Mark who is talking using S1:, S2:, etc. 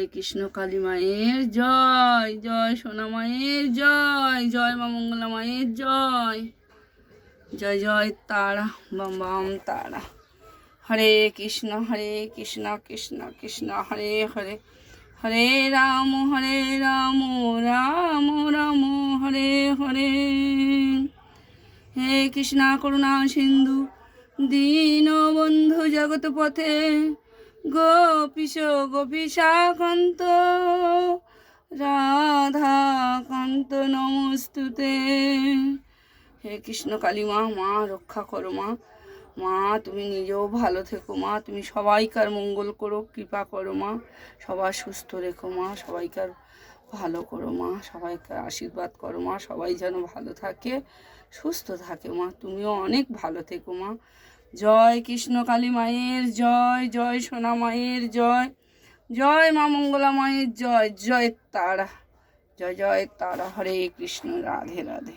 S1: জয় কৃষ্ণ কালী মায়ের জয়, জয় সোনা মায়ের জয়, জয় মা মঙ্গলা মায়ের জয়, জয় জয় তারা বাম বাম তারা। হরে কৃষ্ণ কৃষ্ণ কৃষ্ণ হরে হরে, হরে রাম রাম রাম হরে হরে। হে কৃষ্ণা করুণা সিন্ধু দীনবন্ধু জগৎ পথে, গোপীশা কান্ত রাধা কান্ত নমস্তুতে। হে কৃষ্ণ কালী মা, মা রক্ষা করো মা, মা তুমি নিজেও ভালো থেকো মা, তুমি সবাইকার মঙ্গল করো, কৃপা করো মা, সবাই সুস্থ রেখো মা, সবাইকার ভালো করো মা, সবাইকার আশীর্বাদ করো মা, সবাই যেন ভালো থাকে সুস্থ থাকে মা, তুমিও অনেক ভালো থেকো মা। জয় কৃষ্ণ কালী মায়ের জয়, জয় সোনা মায়ের জয়, জয় মা মঙ্গলা মায়ের জয়, জয় তারা, জয় জয় তারা। হরে কৃষ্ণ, রাধে রাধে।